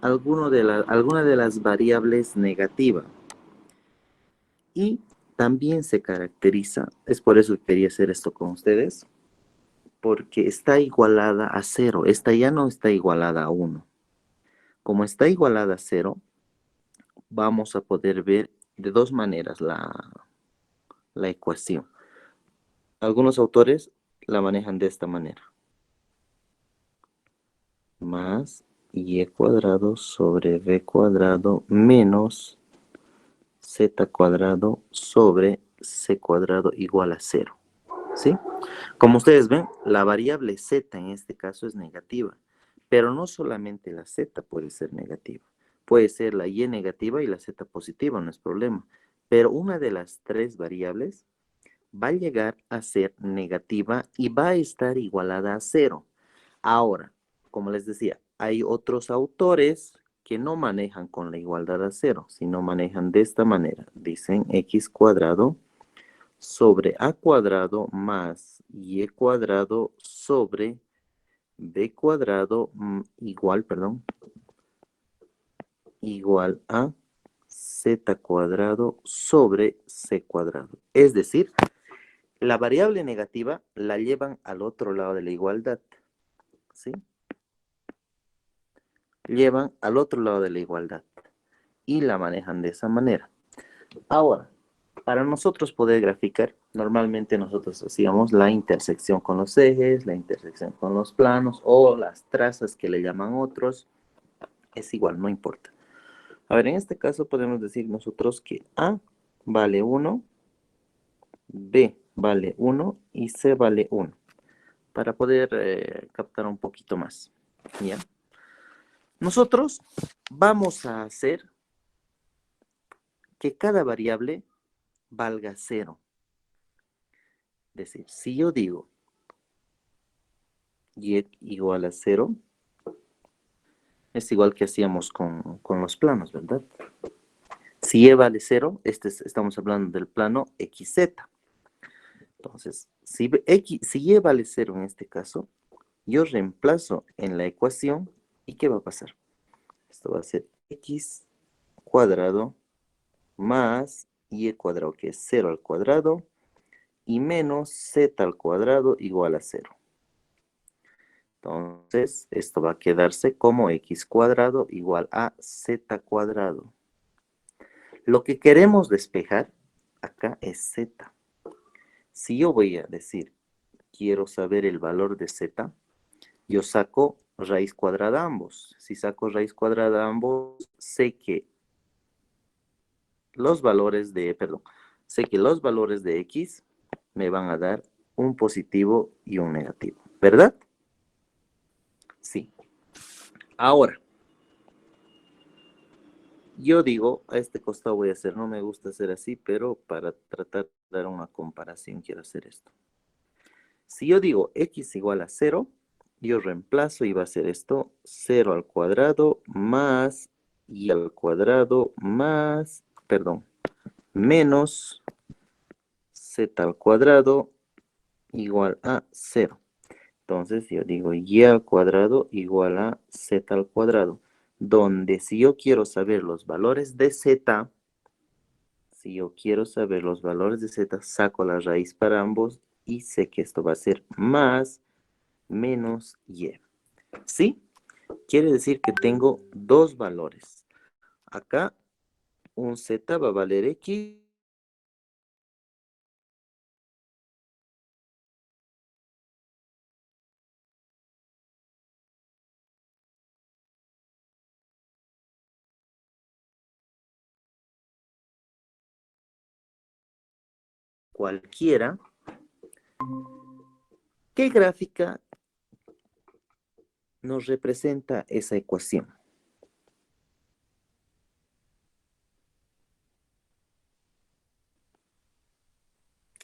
alguna de las variables negativa. Y también se caracteriza, es por eso que quería hacer esto con ustedes, porque está igualada a cero. Esta ya no está igualada a uno. Como está igualada a cero, vamos a poder ver de dos maneras la ecuación. Algunos autores la manejan de esta manera. Más y cuadrado sobre b cuadrado menos z cuadrado sobre c cuadrado igual a cero. ¿Sí? Como ustedes ven, la variable z en este caso es negativa, pero no solamente la z puede ser negativa. Puede ser la y negativa y la z positiva, no es problema. Pero una de las tres variables va a llegar a ser negativa y va a estar igualada a cero. Ahora, como les decía, hay otros autores que no manejan con la igualdad a cero, sino manejan de esta manera. Dicen x cuadrado sobre a cuadrado más y cuadrado sobre b cuadrado igual a z cuadrado sobre c cuadrado. Es decir, la variable negativa la llevan al otro lado de la igualdad, ¿sí? Llevan al otro lado de la igualdad y la manejan de esa manera. Ahora, para nosotros poder graficar, normalmente nosotros hacíamos la intersección con los ejes, la intersección con los planos o las trazas que le llaman otros. Es igual, no importa. A ver, en este caso podemos decir nosotros que A vale 1, B vale 1 y C vale 1. Para poder captar un poquito más. ¿Ya? Nosotros vamos a hacer que cada variable valga 0. Es decir, si yo digo y igual a 0, es igual que hacíamos con los planos, ¿verdad? Si y vale 0, estamos hablando del plano xz. Entonces, si y vale 0 en este caso, yo reemplazo en la ecuación, ¿y qué va a pasar? Esto va a ser x cuadrado más y cuadrado, que es 0 al cuadrado, y menos z al cuadrado igual a 0. Entonces, esto va a quedarse como x cuadrado igual a z cuadrado. Lo que queremos despejar acá es z. Si yo voy a decir, quiero saber el valor de z, yo saco raíz cuadrada a ambos. Si saco raíz cuadrada a ambos, sé que los valores de x me van a dar un positivo y un negativo, ¿verdad? Sí. Ahora, yo digo, a este costado voy a hacer, no me gusta hacer así, pero para tratar de dar una comparación quiero hacer esto. Si yo digo x igual a 0, yo reemplazo y va a ser esto 0 al cuadrado más y al cuadrado más, perdón, menos z al cuadrado igual a 0. Entonces yo digo y al cuadrado igual a z al cuadrado, donde si yo quiero saber los valores de z, saco la raíz para ambos y sé que esto va a ser más menos y. ¿Sí? Quiere decir que tengo dos valores. Acá un z va a valer x. Cualquiera. ¿Qué gráfica nos representa esa ecuación?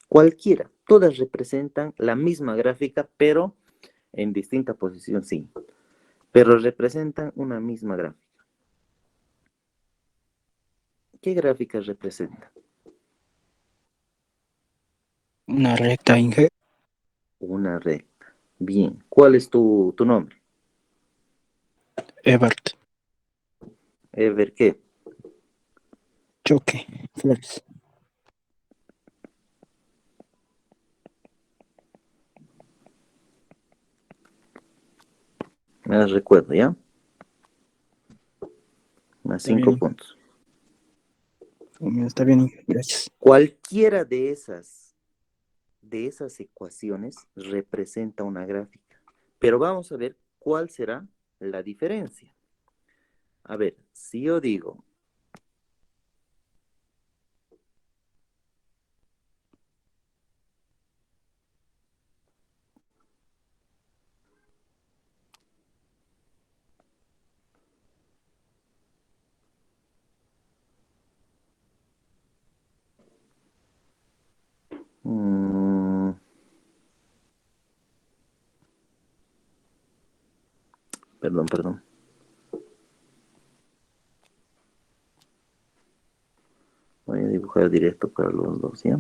Cualquiera. Todas representan la misma gráfica, pero en distinta posición, sí. Pero representan una misma gráfica. ¿Qué gráfica representa? Una recta, Inge. Una recta. Bien. ¿Cuál es tu nombre? Ebert. Ever, ¿qué? choque, flores. Me las recuerdo, ¿ya? Más Está 5 bien, puntos. está bien, gracias. Cualquiera de esas ecuaciones representa una gráfica. Pero vamos a ver cuál será la diferencia. A ver, si yo digo mm, perdón. Voy a dibujar directo para los dos, ¿ya?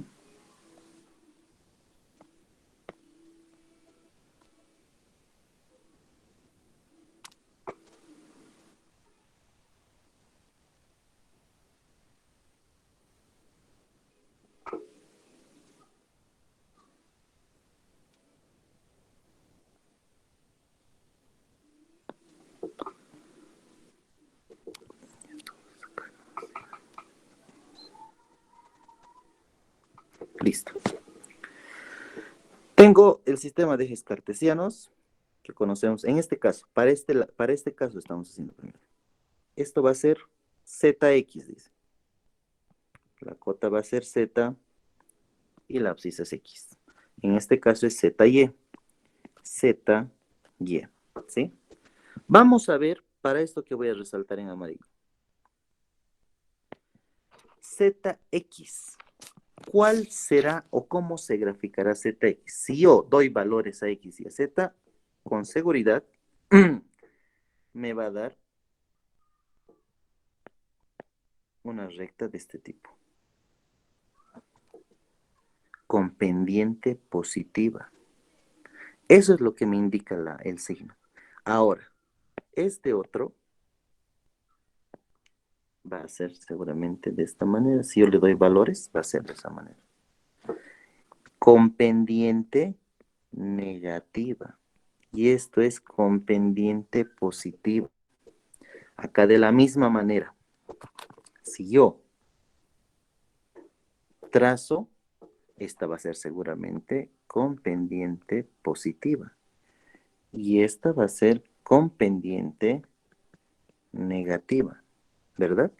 Listo. Tengo el sistema de ejes cartesianos que conocemos. En este caso, para este caso estamos haciendo primero. Esto va a ser ZX, dice. La cota va a ser Z y la abscisa es X. En este caso es ZY. ZY. ¿Sí? Vamos a ver para esto que voy a resaltar en amarillo. ZX. ¿Cuál será o cómo se graficará ZX? Si yo doy valores a X y a Z, con seguridad me va a dar una recta de este tipo, con pendiente positiva. Eso es lo que me indica el signo. Ahora, este otro va a ser seguramente de esta manera. Si yo le doy valores, va a ser de esa manera. Con pendiente negativa. Y esto es con pendiente positiva. Acá de la misma manera, si yo trazo, esta va a ser seguramente con pendiente positiva. Y esta va a ser con pendiente negativa, ¿verdad?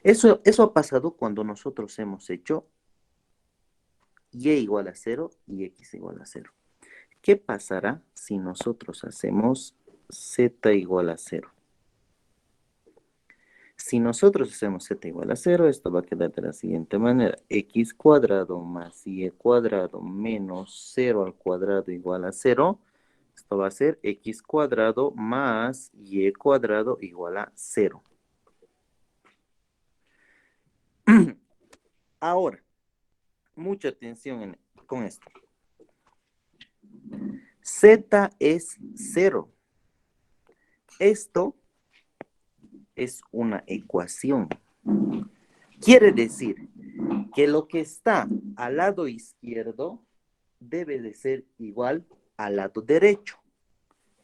Eso ha pasado cuando nosotros hemos hecho y igual a 0 y x igual a 0. ¿Qué pasará si nosotros hacemos z igual a 0? Si nosotros hacemos z igual a 0, esto va a quedar de la siguiente manera. X cuadrado más y cuadrado menos 0 al cuadrado igual a 0. Esto va a ser x cuadrado más y cuadrado igual a 0. Ahora, mucha atención con esto. Z es 0. Esto es una ecuación. Quiere decir que lo que está al lado izquierdo debe de ser igual al lado derecho.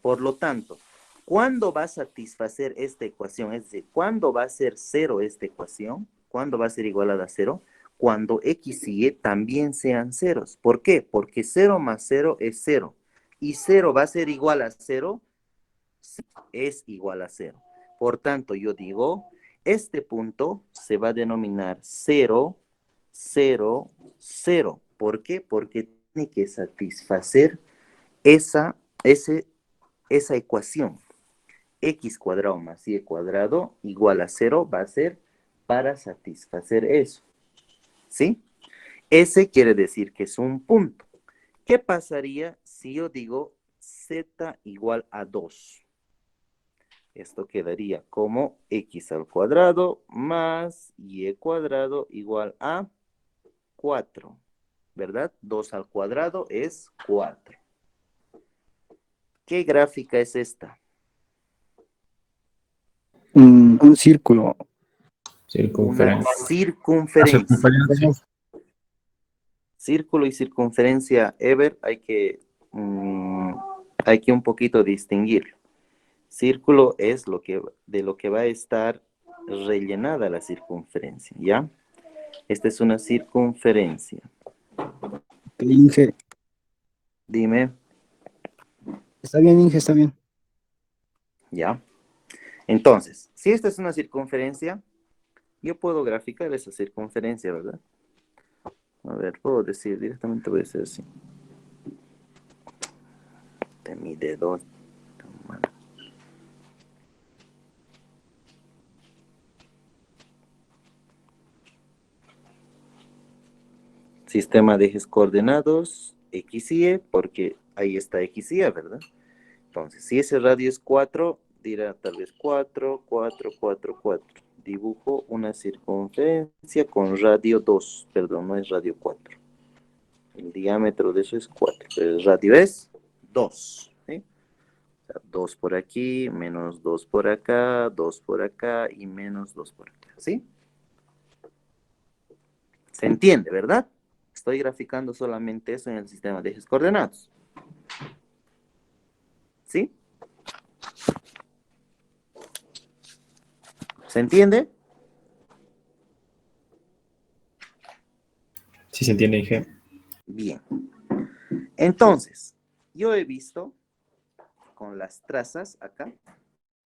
Por lo tanto, ¿cuándo va a satisfacer esta ecuación? Es decir, ¿cuándo va a ser 0 esta ecuación? ¿Cuándo va a ser igualada a 0? Cuando x y y también sean ceros. ¿Por qué? Porque 0 más 0 es 0. Y 0 va a ser igual a 0, es igual a 0. Por tanto, yo digo, este punto se va a denominar 0, 0, 0. ¿Por qué? Porque tiene que satisfacer esa, esa ecuación. X cuadrado más y cuadrado igual a 0 va a ser para satisfacer eso. ¿Sí? Ese quiere decir que es un punto. ¿Qué pasaría si yo digo z igual a 2? Esto quedaría como x al cuadrado más y cuadrado igual a 4, ¿verdad? 2 al cuadrado es 4. ¿Qué gráfica es esta? Un círculo. Una Circunferencia. circunferencia. Circunferencia. Círculo y circunferencia, Ever, hay que un poquito distinguirlo. Círculo es de lo que va a estar rellenada la circunferencia, ¿ya? Esta es una circunferencia. Ok, Inge. Dime, Está bien, Inge, está bien. ¿ya? Entonces, si esta es una circunferencia, yo puedo graficar esa circunferencia, ¿verdad? A ver, puedo decir directamente, voy a decir así. De mi dedo. Sistema de ejes coordenados, X y Y, porque ahí está X y Y, ¿verdad? Entonces, si ese radio es 4, dirá tal vez 4, 4, 4, 4. Dibujo una circunferencia con radio 2, perdón, no es radio 4. El diámetro de eso es 4, pero el radio es 2. ¿Sí? O sea, 2 por aquí, menos 2 por acá, 2 por acá y menos 2 por acá. ¿Sí? ¿Se entiende, verdad? Estoy graficando solamente eso en el sistema de ejes coordenados. ¿Sí? ¿Se entiende? Sí se entiende, Inge. Bien. Entonces, yo he visto con las trazas acá,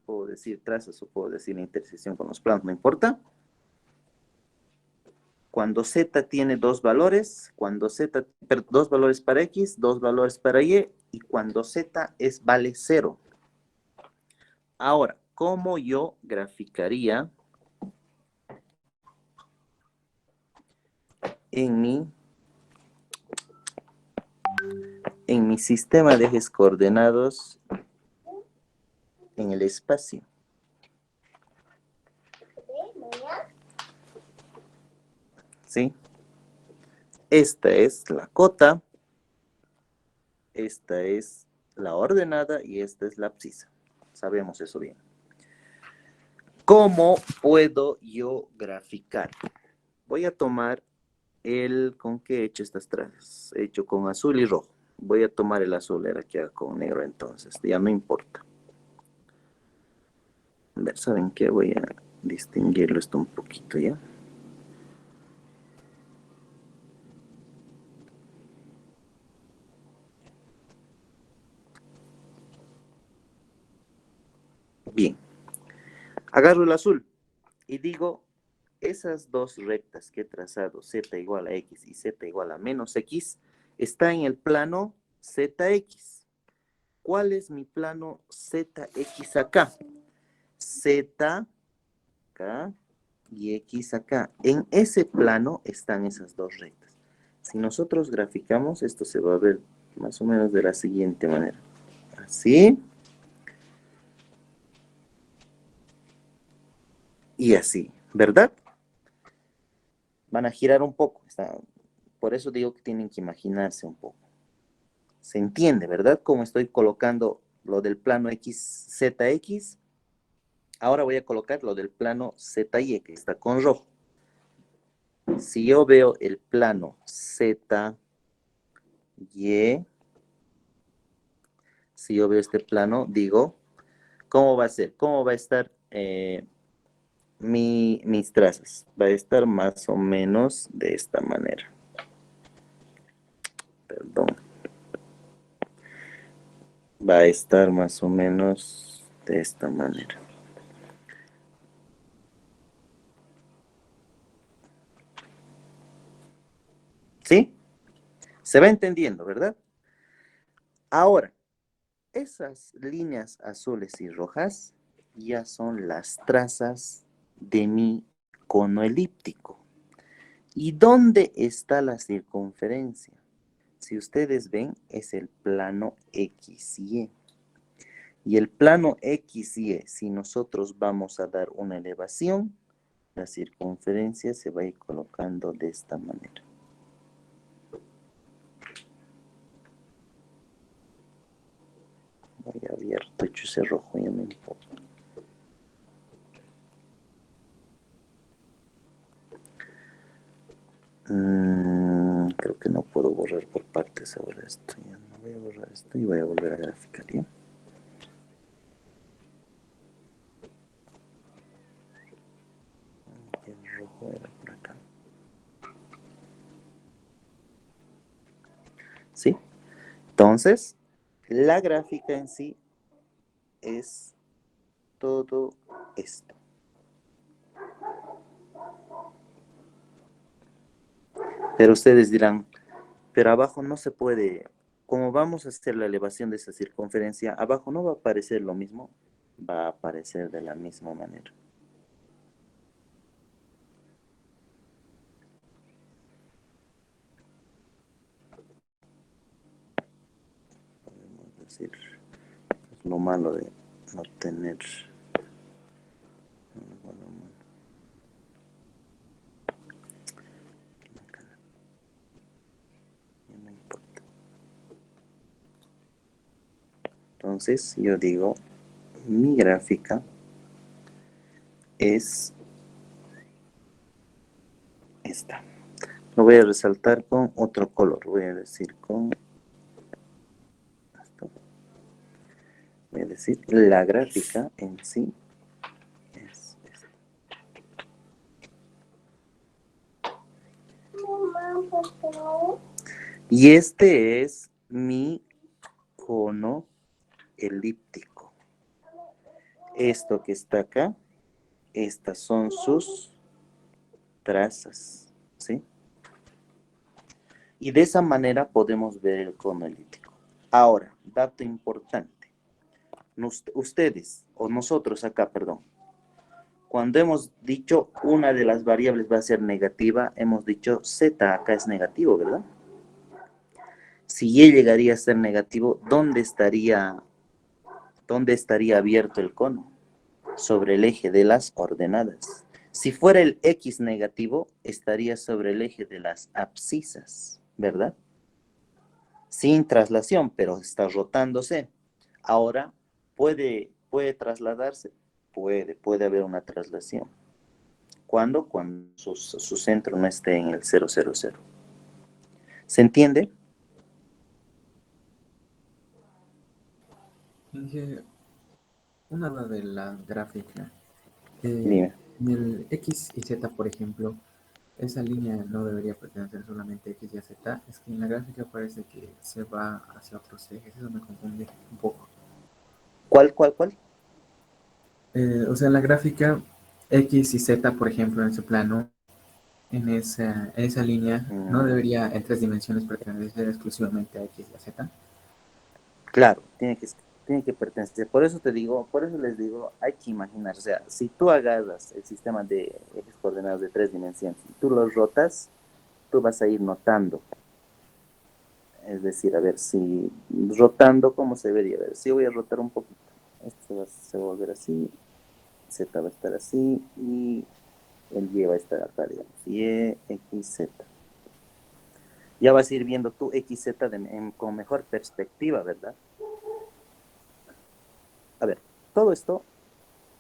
puedo decir trazas o puedo decir intersección con los planos, no importa. Cuando z tiene dos valores, dos valores para x, dos valores para y cuando z vale 0. Ahora, ¿cómo yo graficaría en mi sistema de ejes coordenados en el espacio? ¿Sí? Esta es la cota, esta es la ordenada y esta es la abscisa. Sabemos eso bien. ¿Cómo puedo yo graficar? Voy a tomar ¿con qué he hecho estas trazas? He hecho con azul y rojo. Voy a tomar el azul, era que con negro entonces, ya no importa. A ver, ¿saben qué? Voy a distinguirlo esto un poquito, ¿ya? Bien. Agarro el azul y digo, esas dos rectas que he trazado, z igual a x y z igual a menos x, está en el plano zx. ¿Cuál es mi plano zx acá? Z acá y x acá. En ese plano están esas dos rectas. Si nosotros graficamos, esto se va a ver más o menos de la siguiente manera. Así. Y así, ¿verdad? Van a girar un poco. Por eso digo que tienen que imaginarse un poco. Se entiende, ¿verdad? Como estoy colocando lo del plano ZX. Ahora voy a colocar lo del plano ZY, que está con rojo. Si yo veo el plano ZY, si yo veo este plano, digo, ¿cómo va a ser? ¿Cómo va a estar mis trazas? Va a estar más o menos de esta manera. Perdón. Va a estar más o menos de esta manera. ¿Sí? Se va entendiendo, ¿verdad? Ahora, esas líneas azules y rojas ya son las trazas de mi cono elíptico. ¿Y dónde está la circunferencia? Si ustedes ven, es el plano XY. Y el plano XY, si nosotros vamos a dar una elevación, la circunferencia se va a ir colocando de esta manera. Voy a abierto, hecho ese rojo, ya no importa. creo que no puedo borrar por partes ahora esto. Ya no voy a borrar esto y voy a volver a graficar, ¿ya? El rojo era por acá. ¿Sí? Entonces, la gráfica en sí es todo esto. Pero ustedes dirán, pero abajo no se puede, como vamos a hacer la elevación de esa circunferencia, abajo no va a aparecer lo mismo, va a aparecer de la misma manera. Podemos decir, es lo malo de no tener... No importa. Entonces yo digo, mi gráfica es esta. Lo voy a resaltar con otro color. Voy a decir con esto. Voy a decir la gráfica en sí es esta. Y este es mi cono elíptico. Esto que está acá, estas son sus trazas, ¿sí? Y de esa manera podemos ver el cono elíptico. Ahora, dato importante. Ustedes, o nosotros acá, perdón, cuando hemos dicho una de las variables va a ser negativa, hemos dicho z acá es negativo, ¿verdad? Si y llegaría a ser negativo, ¿dónde estaría abierto el cono? Sobre el eje de las ordenadas. Si fuera el x negativo, estaría sobre el eje de las abscisas, ¿verdad? Sin traslación, pero está rotándose. Ahora, ¿puede trasladarse? Puede haber una traslación. ¿Cuándo? Cuando su centro no esté en el 0, 0, 0. ¿Se entiende? Inge, una duda de la gráfica. Dime. En el X y Z, por ejemplo, esa línea no debería pertenecer solamente a X y a Z. Es que en la gráfica parece que se va hacia otros ejes. Eso me confunde un poco. ¿Cuál? O sea, en la gráfica X y Z, por ejemplo, en ese plano, en esa línea, no debería en tres dimensiones pertenecer exclusivamente a X y a Z. Claro, tiene que pertenecer. Por eso les digo, hay que imaginar. O sea, si tú agarras el sistema de ejes coordenados de 3 dimensiones y tú los rotas, tú vas a ir notando. Es decir, a ver, si rotando, ¿cómo se vería? A ver, si voy a rotar un poquito. Esto se va a volver así, Z va a estar así y el Y va a estar acá, digamos. Y X, Z. Ya vas a ir viendo tu XZ con mejor perspectiva, ¿verdad? A ver, todo esto,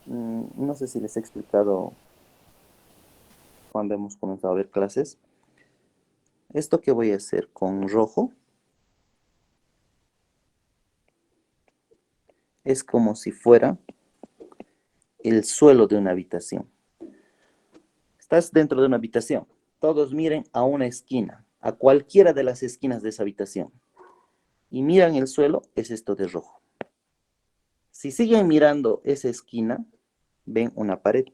no sé si les he explicado cuando hemos comenzado a ver clases. Esto que voy a hacer con rojo es como si fuera el suelo de una habitación. Estás dentro de una habitación. Todos miren a una esquina, a cualquiera de las esquinas de esa habitación. Y miran el suelo, es esto de rojo. Si siguen mirando esa esquina, ven una pared.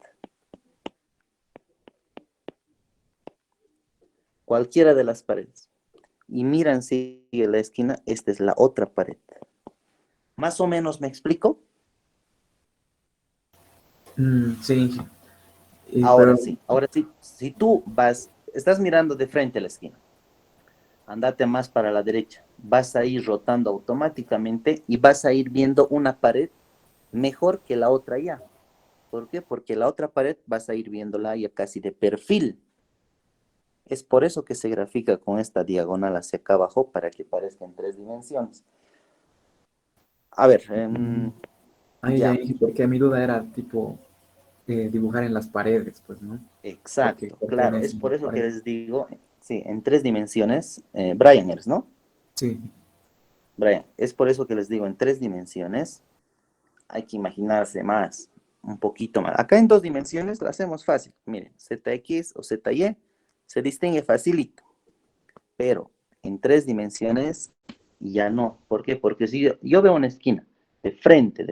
Cualquiera de las paredes. Y miran, sigue la esquina, esta es la otra pared. ¿Más o menos me explico? Sí, Ahora pero sí, si tú estás mirando de frente a la esquina, andate más para la derecha, vas a ir rotando automáticamente y vas a ir viendo una pared mejor que la otra ya. ¿Por qué? Porque la otra pared vas a ir viéndola ya casi de perfil. Es por eso que se grafica con esta diagonal hacia acá abajo para que parezca en 3 dimensiones. A ver, ahí ya ya, dije, porque mi duda era tipo dibujar en las paredes, pues, ¿no? Porque exacto, claro, es pertenece a por la eso que pared. les digo, Sí, en 3 dimensiones. Brian eres, ¿no? Sí. Brian, es por eso que les digo, en 3 dimensiones hay que imaginarse más, un poquito más. Acá en 2 dimensiones lo hacemos fácil. Miren, ZX o ZY se distingue facilito, pero en 3 dimensiones ya no. ¿Por qué? Porque si yo veo una esquina de frente,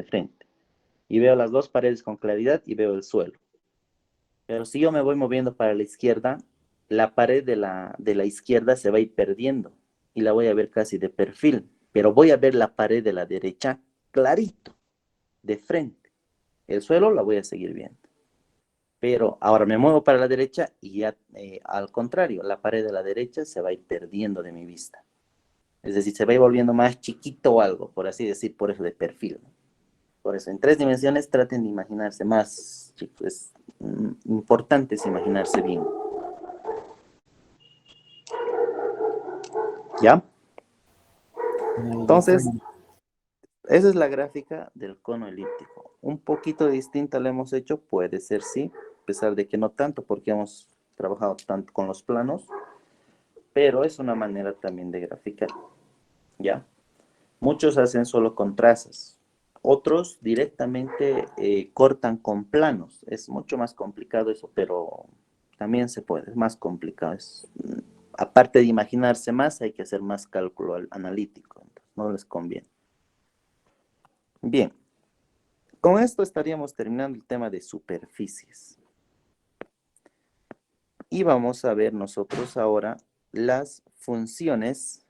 y veo las dos paredes con claridad y veo el suelo. Pero si yo me voy moviendo para la izquierda, la pared de la izquierda se va a ir perdiendo y la voy a ver casi de perfil, pero voy a ver la pared de la derecha clarito, de frente. El suelo la voy a seguir viendo. Pero ahora me muevo para la derecha y ya al contrario, la pared de la derecha se va a ir perdiendo de mi vista. Es decir, se va a ir volviendo más chiquito o algo, por así decir, por eso de perfil, ¿no? Por eso, en 3 dimensiones traten de imaginarse más, chicos. Es importante es imaginarse bien. ¿Ya? Entonces, esa es la gráfica del cono elíptico. Un poquito distinta la hemos hecho, puede ser sí, a pesar de que no tanto, porque hemos trabajado tanto con los planos, pero es una manera también de graficar. ¿Ya? Muchos hacen solo con trazas. Otros directamente cortan con planos. Es mucho más complicado eso, pero también se puede. Es más complicado. Aparte de imaginarse más, hay que hacer más cálculo analítico. Entonces, no les conviene. Bien. Con esto estaríamos terminando el tema de superficies. Y vamos a ver nosotros ahora las funciones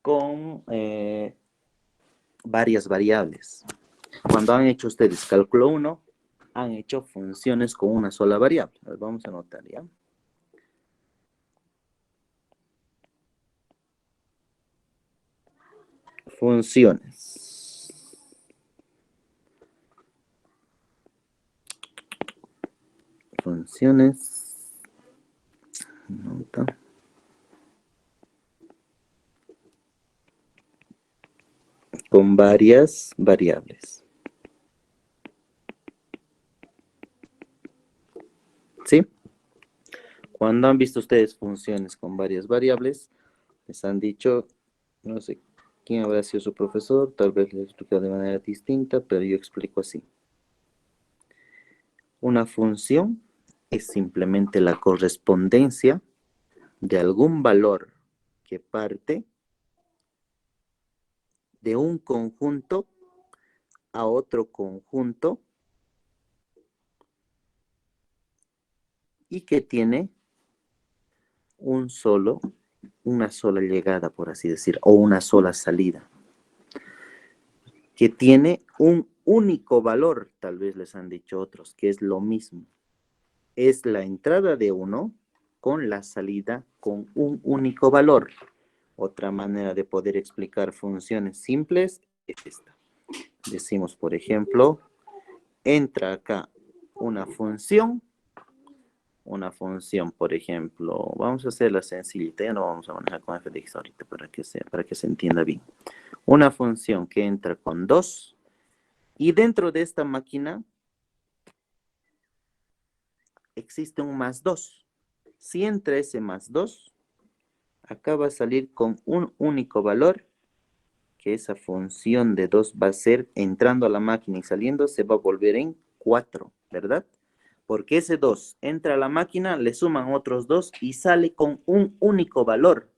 con varias variables. Cuando han hecho ustedes cálculo 1, han hecho funciones con una sola variable. A ver, vamos a anotar, ¿ya? Funciones. Funciones. Nota. Con varias variables. ¿Sí? Cuando han visto ustedes funciones con varias variables, les han dicho, no sé quién habrá sido su profesor, tal vez les explica de manera distinta, pero yo explico así. Una función es simplemente la correspondencia de algún valor que parte de un conjunto a otro conjunto y que tiene una sola llegada, por así decir, o una sola salida, que tiene un único valor, tal vez les han dicho otros, que es lo mismo. Es la entrada de uno con la salida con un único valor. Otra manera de poder explicar funciones simples es esta. Decimos, por ejemplo, entra acá una función, por ejemplo, vamos a hacerla sencillita, ya no vamos a manejar con f de x ahorita para que se entienda bien. Una función que entra con 2 y dentro de esta máquina existe un más 2. Si entra ese más 2, acá va a salir con un único valor, que esa función de 2 va a ser, entrando a la máquina y saliendo, se va a volver en 4, ¿verdad? Porque ese 2 entra a la máquina, le suman otros 2 y sale con un único valor.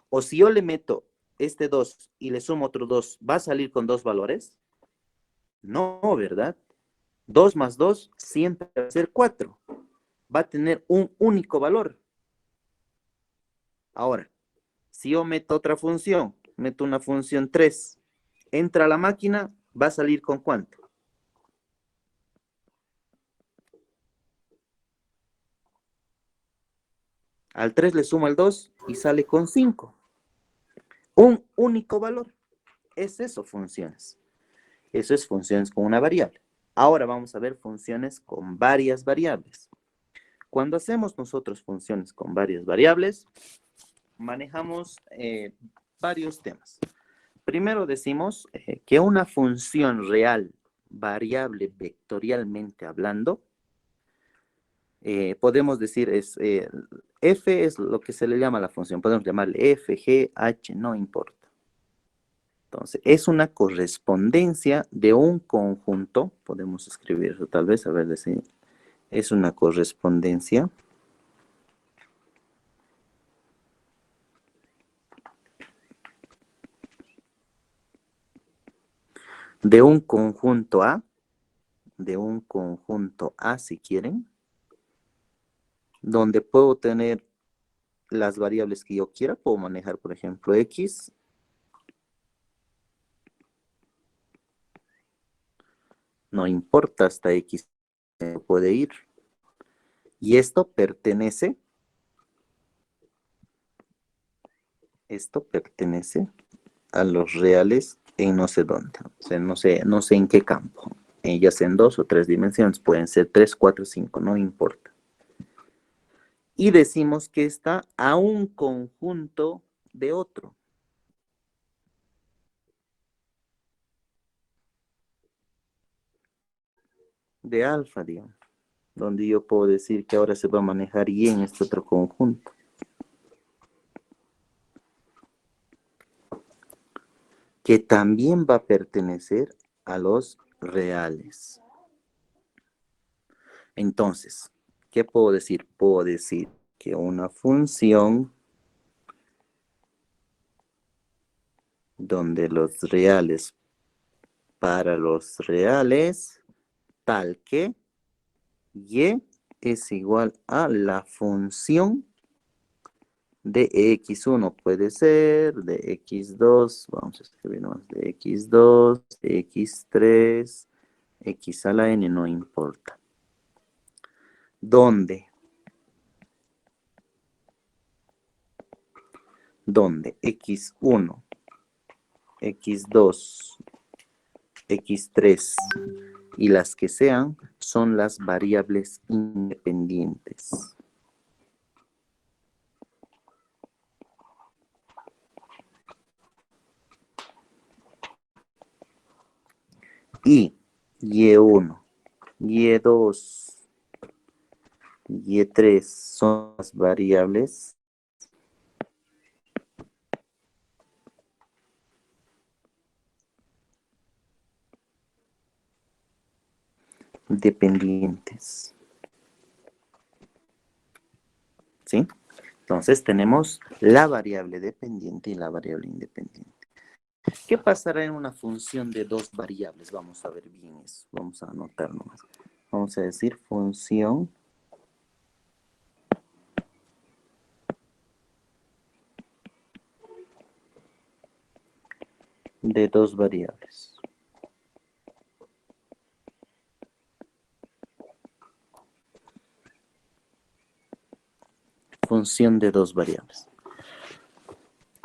O si yo le meto este 2 y le sumo otro 2, ¿va a salir con 2 valores? No, ¿verdad? 2 más 2 siempre va a ser 4. Va a tener un único valor. Ahora, si yo meto otra función, meto una función 3, entra a la máquina, ¿va a salir con cuánto? Al 3 le sumo el 2 y sale con 5. Un único valor. Es eso, funciones. Eso es funciones con una variable. Ahora vamos a ver funciones con varias variables. Cuando hacemos nosotros funciones con varias variables, manejamos varios temas. Primero decimos que una función real, variable vectorialmente hablando, podemos decir, f es lo que se le llama la función, podemos llamarle f, g, h, no importa. Entonces, es una correspondencia de un conjunto, podemos escribir eso tal vez, a ver, decir, es una correspondencia de un conjunto A, si quieren, donde puedo tener las variables que yo quiera, puedo manejar, por ejemplo, x, no importa hasta x puede ir, y esto pertenece a los reales en no sé dónde, o sea, no sé en qué campo, ya sea en 2 o 3 dimensiones, pueden ser 3, 4, 5, no importa. Y decimos que está a un conjunto de otro. De alfa, digamos, donde yo puedo decir que ahora se va a manejar y en este otro conjunto. Que también va a pertenecer a los reales. Entonces, ¿qué puedo decir? Puedo decir que una función donde los reales para los reales, tal que y es igual a la función de x1, puede ser de x2, vamos a escribir más de x2, de x3, x a la n, no importa. ¿Dónde? Donde x1, x2, x3 y las que sean son las variables independientes. Y y1, y2, y3 son las variables dependientes. ¿Sí? Entonces tenemos la variable dependiente y la variable independiente. ¿Qué pasará en una función de dos variables? Vamos a ver bien eso. Vamos a anotar nomás. Vamos a decir función de dos variables. Función de dos variables.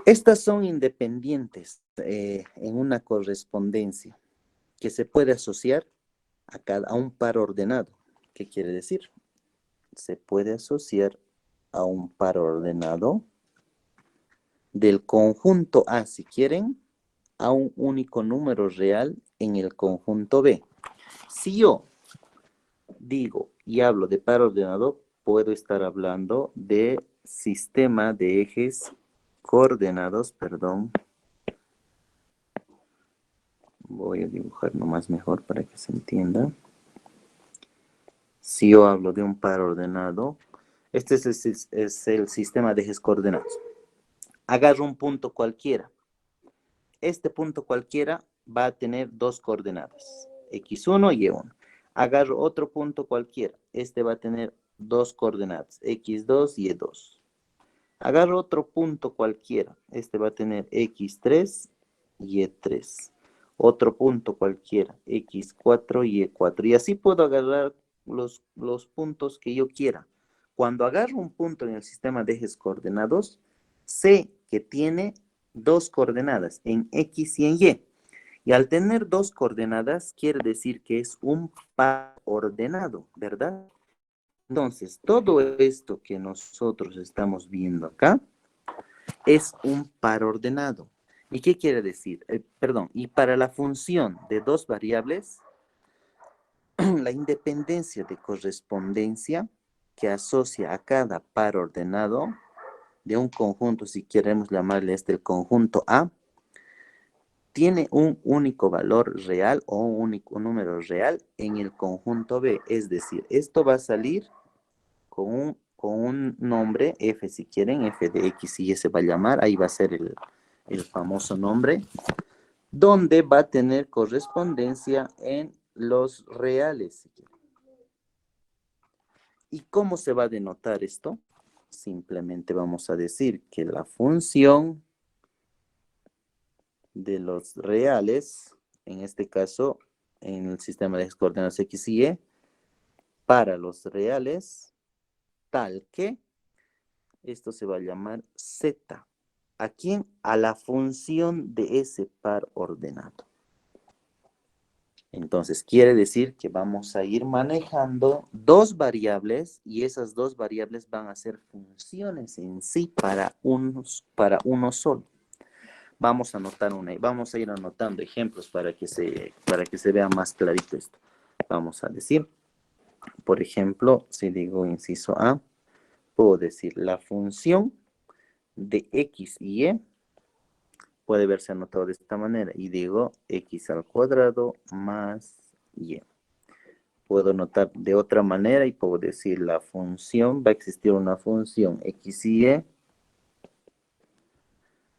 Estas son independientes en una correspondencia que se puede asociar a un par ordenado. ¿Qué quiere decir? Se puede asociar a un par ordenado del conjunto A, si quieren, a un único número real en el conjunto B. Si yo digo y hablo de par ordenado, puedo estar hablando de sistema de ejes coordenados, perdón. Voy a dibujar nomás mejor para que se entienda. Si yo hablo de un par ordenado, este es el sistema de ejes coordenados. Agarro un punto cualquiera. Este punto cualquiera va a tener dos coordenadas, x1 y y1. Agarro otro punto cualquiera. Este va a tener dos coordenadas, x2 y y2. Agarro otro punto cualquiera. Este va a tener x3 y y3. Otro punto cualquiera, x4 y y4. Y así puedo agarrar los puntos que yo quiera. Cuando agarro un punto en el sistema de ejes coordenados, sé que tiene dos coordenadas, en x y en y. Y al tener dos coordenadas, quiere decir que es un par ordenado, ¿verdad? Entonces, todo esto que nosotros estamos viendo acá es un par ordenado. ¿Y qué quiere decir? Perdón, y para la función de dos variables, la independencia de correspondencia que asocia a cada par ordenado de un conjunto, si queremos llamarle el conjunto A, tiene un único valor real o un único número real en el conjunto B. Es decir, esto va a salir con un nombre, F si quieren, F de X y Y se va a llamar, ahí va a ser el famoso nombre, donde va a tener correspondencia en los reales, si quieren. ¿Y cómo se va a denotar esto? Simplemente vamos a decir que la función de los reales, en este caso, en el sistema de coordenadas X y Y, para los reales, tal que esto se va a llamar Z. ¿A quién? A la función de ese par ordenado. Entonces, quiere decir que vamos a ir manejando dos variables y esas dos variables van a ser funciones en sí para uno solo. Vamos a anotar vamos a ir anotando ejemplos para que se vea más clarito esto. Vamos a decir, por ejemplo, si digo inciso A, puedo decir la función de X y Y puede verse anotado de esta manera y digo X al cuadrado más Y. Puedo notar de otra manera y puedo decir la función, va a existir una función X y Y.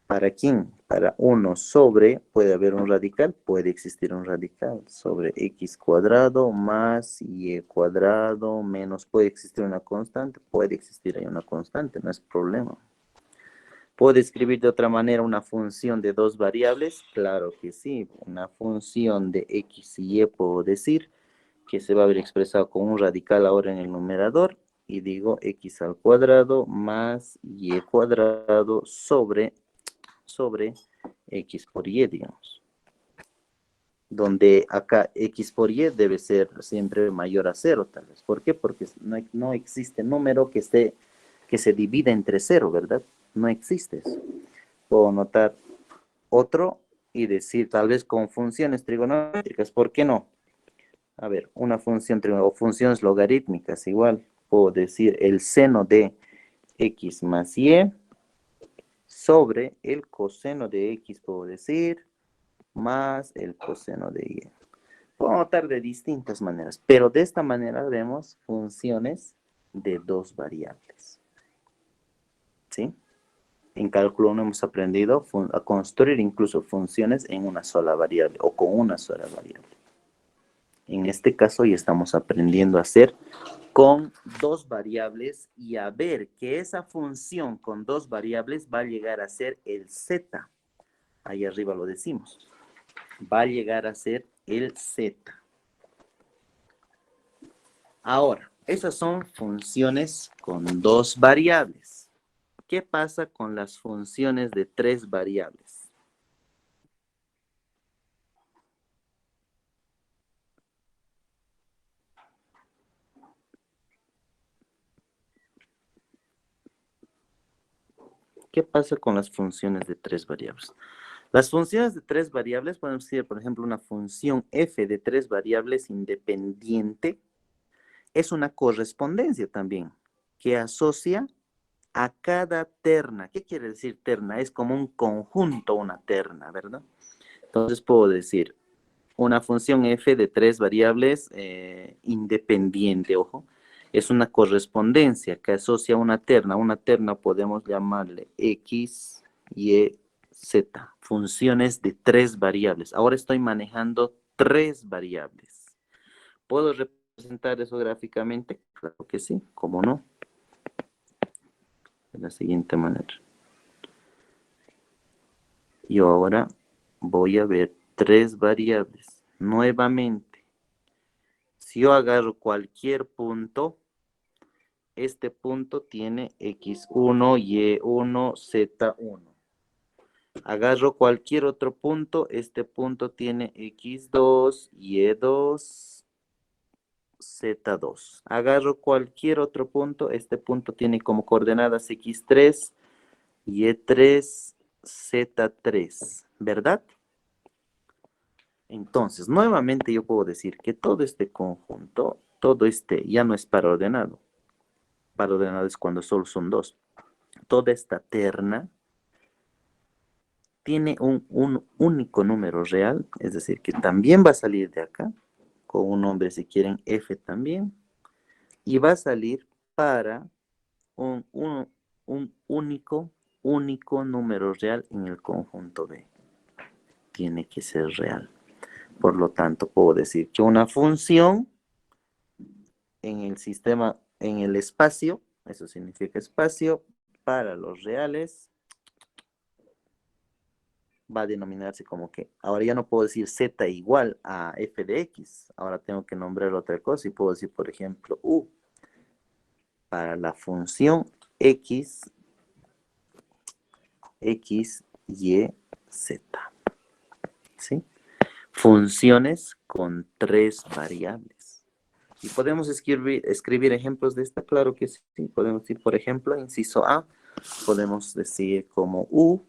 ¿Para quién? Para 1 sobre, puede haber un radical, puede existir un radical, sobre X cuadrado más Y cuadrado menos, puede existir una constante, puede existir ahí una constante, no es problema. ¿Puedo escribir de otra manera una función de dos variables? Claro que sí, una función de X y Y puedo decir que se va a ver expresado con un radical ahora en el numerador y digo X al cuadrado más Y cuadrado sobre X por Y, digamos. Donde acá X por Y debe ser siempre mayor a 0, tal vez. ¿Por qué? Porque no existe número que se divida entre 0, ¿verdad? No existe eso. Puedo notar otro y decir, tal vez con funciones trigonométricas, ¿por qué no? A ver, una función o funciones logarítmicas, igual. Puedo decir el seno de X más Y sobre el coseno de X, puedo decir, más el coseno de Y. Puedo notar de distintas maneras, pero de esta manera vemos funciones de dos variables. ¿Sí? En cálculo 1 hemos aprendido a construir incluso funciones en una sola variable o con una sola variable. En este caso ya estamos aprendiendo a hacer con dos variables y a ver que esa función con dos variables va a llegar a ser el z. Ahí arriba lo decimos. Va a llegar a ser el z. Ahora, esas son funciones con dos variables. ¿Qué pasa con las funciones de tres variables? ¿Qué pasa con las funciones de tres variables? Las funciones de tres variables podemos decir, por ejemplo, una función f de tres variables independiente es una correspondencia también que asocia a cada terna. ¿Qué quiere decir terna? Es como un conjunto, una terna, ¿verdad? Entonces puedo decir una función f de tres variables independiente, ojo, es una correspondencia que asocia a una terna. Una terna podemos llamarle x, y, z, funciones de tres variables. Ahora estoy manejando tres variables. ¿Puedo representar eso gráficamente? Claro que sí, ¿cómo no? De la siguiente manera. Yo ahora voy a ver tres variables. Nuevamente, si yo agarro cualquier punto, este punto tiene x1, y1, z1. Agarro cualquier otro punto, este punto tiene x2, y2, z2. Agarro cualquier otro punto, este punto tiene como coordenadas x3, y3, z3, ¿verdad? Entonces, nuevamente yo puedo decir que todo este conjunto, todo este ya no es par ordenado. par ordenado es cuando solo son dos. Toda esta terna tiene un único número real, es decir, que también va a salir de acá, con un nombre si quieren F también, y va a salir para un único número real en el conjunto B. Tiene que ser real. Por lo tanto, puedo decir que una función en el sistema, en el espacio, eso significa espacio, para los reales, va a denominarse como que, ahora ya no puedo decir z igual a f de x, ahora tengo que nombrar otra cosa y puedo decir, por ejemplo, u, para la función x, y, z, ¿sí? Funciones con 3 variables. ¿Y podemos escribir ejemplos de esta? Claro que sí. Podemos decir, por ejemplo, inciso A, podemos decir como u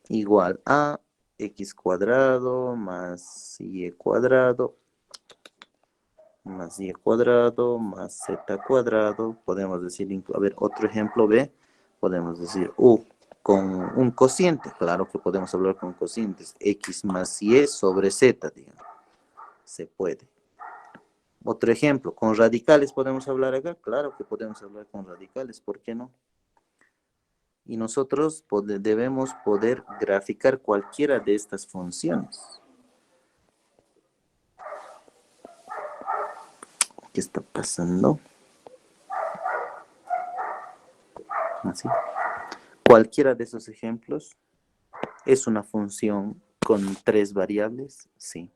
igual a x cuadrado más y cuadrado más y cuadrado más z cuadrado. Podemos decir, a ver, otro ejemplo B, podemos decir u con un cociente. Claro que podemos hablar con cocientes. X más y sobre z, digamos. Se puede. Otro ejemplo, con radicales podemos hablar acá. Claro que podemos hablar con radicales, ¿por qué no? Y nosotros debemos poder graficar cualquiera de estas funciones. ¿Qué está pasando? Así. Cualquiera de esos ejemplos es una función con 3 variables. Sí,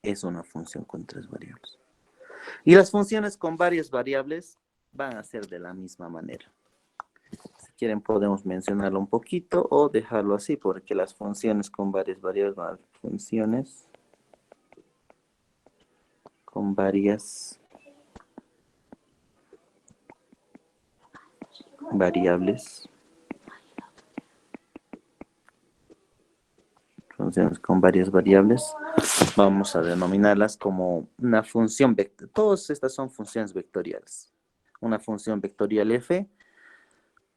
es una función con 3 variables. Y las funciones con varias variables van a ser de la misma manera. Si quieren podemos mencionarlo un poquito o dejarlo así, porque las funciones con varias variables van a ser funciones con varias variables. Funciones con varias variables. Vamos a denominarlas como una función vectorial. Todas estas son funciones vectoriales. Una función vectorial f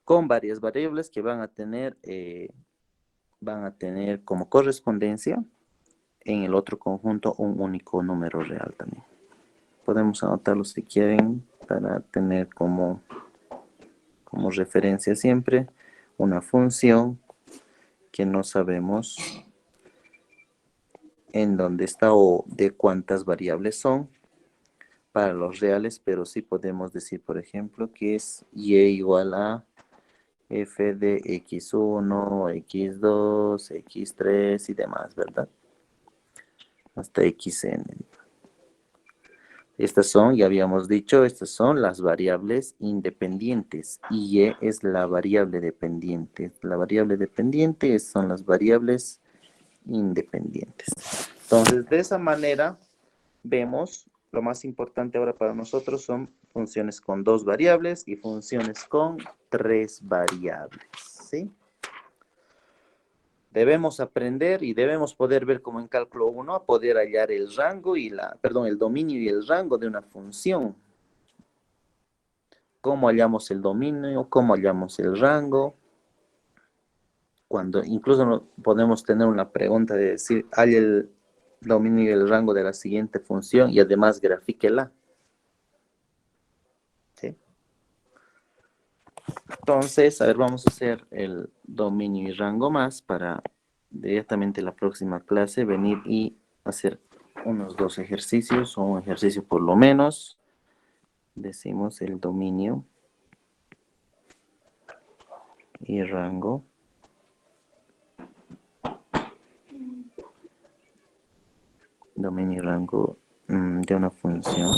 con varias variables que van a tener como correspondencia en el otro conjunto un único número real también. Podemos anotarlo si quieren para tener como referencia siempre una función que no sabemos en dónde está o de cuántas variables son para los reales, pero sí podemos decir, por ejemplo, que es y igual a f de x1, x2, x3 y demás, ¿verdad? Hasta xn. Estas son, ya habíamos dicho, estas son las variables independientes y y es la variable dependiente. La variable dependiente son las variables independientes. Entonces, de esa manera, vemos, lo más importante ahora para nosotros son funciones con 2 variables y funciones con 3 variables, ¿sí? Debemos aprender y debemos poder ver como en cálculo 1, a poder hallar el rango y el dominio y el rango de una función. ¿Cómo hallamos el dominio? ¿Cómo hallamos el rango? Cuando incluso podemos tener una pregunta de decir, halla el dominio y el rango de la siguiente función y además grafíquela. ¿Sí? Entonces, a ver, vamos a hacer el dominio y rango más para directamente la próxima clase venir y hacer unos 2 ejercicios o un ejercicio por lo menos. Decimos el dominio y rango. Dominio y rango de una función.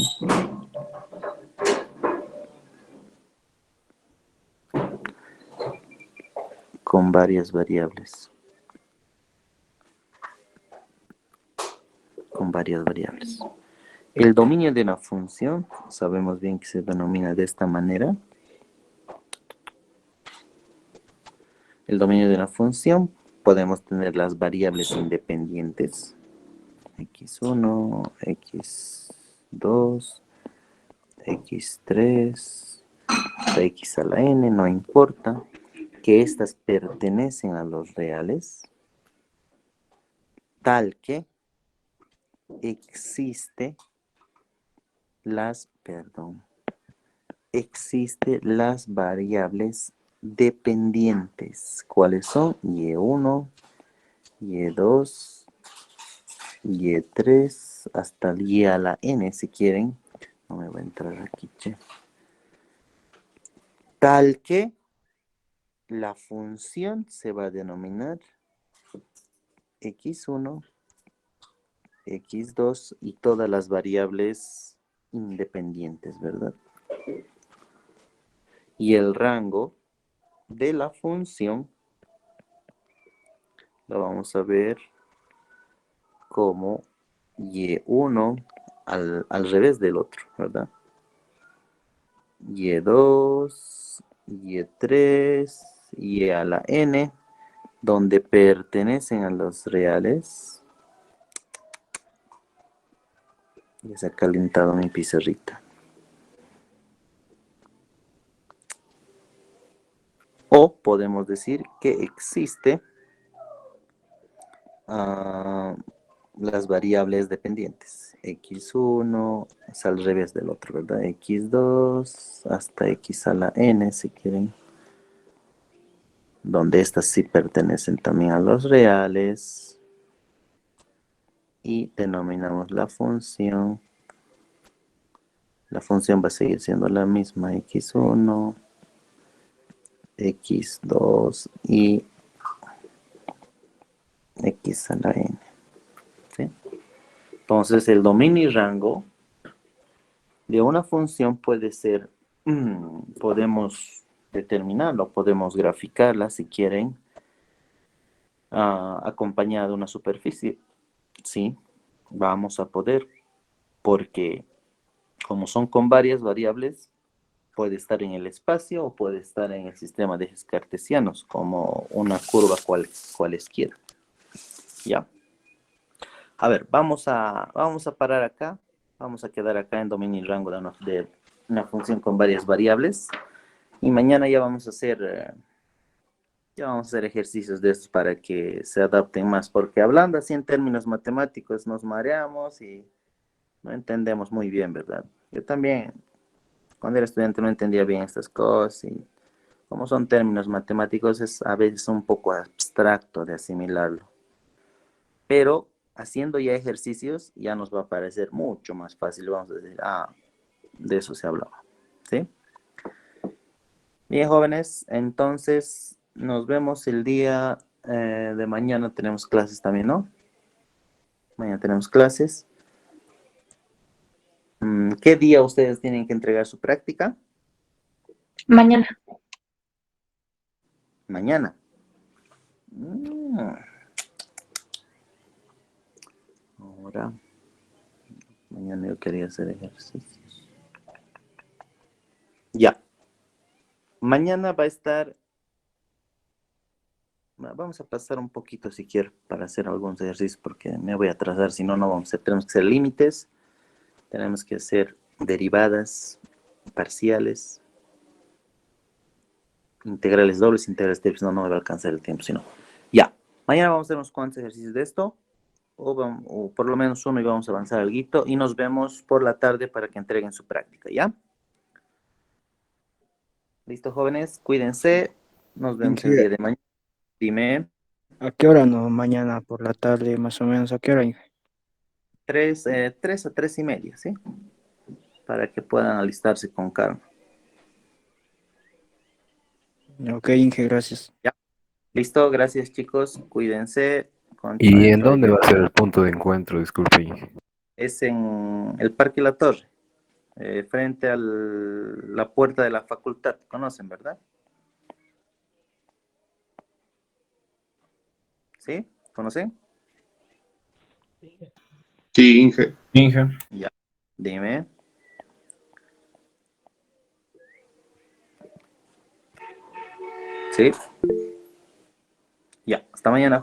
Con varias variables. Con varias variables. El dominio de una función, sabemos bien que se denomina de esta manera. El dominio de una función, podemos tener las variables independientes. x1, x2, x3, hasta x a la n, no importa, que estas pertenecen a los reales, tal que existe las variables dependientes. ¿Cuáles son? Y1, Y2, Y3, hasta el Y a la N si quieren. No me va a entrar aquí, che. Tal que la función se va a denominar x1, x2 y todas las variables independientes, ¿verdad? Y el rango de la función lo vamos a ver como y1 al revés del otro, ¿verdad? Y2, Y3, Y a la N, donde pertenecen a los reales. Ya se ha calentado mi pizarrita. O podemos decir que existe las variables dependientes. X1 es al revés del otro, ¿verdad? X2 hasta X a la N, si quieren. Donde estas sí pertenecen también a los reales. Y denominamos la función. La función va a seguir siendo la misma, X1, X2 y X a la N. ¿Sí? Entonces el dominio y rango de una función puede ser, podemos determinarlo, podemos graficarla si quieren, acompañada de una superficie. Sí, vamos a poder, porque como son con varias variables, puede estar en el espacio o puede estar en el sistema de ejes cartesianos, como una curva cualesquiera. ¿Ya? A ver, vamos a parar acá. Vamos a quedar acá en dominio y rango de una función con varias variables. Y mañana ya vamos a hacer ejercicios de estos para que se adapten más. Porque hablando así en términos matemáticos nos mareamos y no entendemos muy bien, ¿verdad? Yo también, cuando era estudiante, no entendía bien estas cosas. Y como son términos matemáticos, es a veces un poco abstracto de asimilarlo. Pero haciendo ya ejercicios ya nos va a parecer mucho más fácil. Vamos a decir, de eso se hablaba. ¿Sí? Bien, jóvenes, entonces nos vemos el día de mañana. Tenemos clases también, ¿no? Mañana tenemos clases. ¿Qué día ustedes tienen que entregar su práctica? Mañana. Mañana. Ahora, mañana yo quería hacer ejercicios. Ya. Mañana va a estar. Vamos a pasar un poquito si quiero para hacer algunos ejercicios porque me voy a atrasar, si no, no vamos a hacer. Tenemos que hacer límites, tenemos que hacer derivadas, parciales, integrales dobles, integrales triples. No, no me va a alcanzar el tiempo, sino. Ya. Mañana vamos a hacer unos cuantos ejercicios de esto, o por lo menos uno, y vamos a avanzar algo, y nos vemos por la tarde para que entreguen su práctica, ¿ya? ¿Listo, jóvenes? Cuídense. Nos vemos el Inge, día de mañana. Dime. ¿a qué hora no? Mañana por la tarde, más o menos, ¿a qué hora, Inge? 3 a 3:30, ¿sí? Para que puedan alistarse con calma. Ok, Inge, gracias. ¿Ya? ¿Listo? Gracias, chicos. Cuídense. ¿Y Continúen en dónde todavía. va a ser el punto de encuentro? Disculpe, Inge. Es en el Parque La Torre, frente a la puerta de la facultad. ¿Conocen, verdad? ¿Sí? ¿Conocen? Sí, Inge. Ya. Dime. ¿Sí? Ya. Hasta mañana.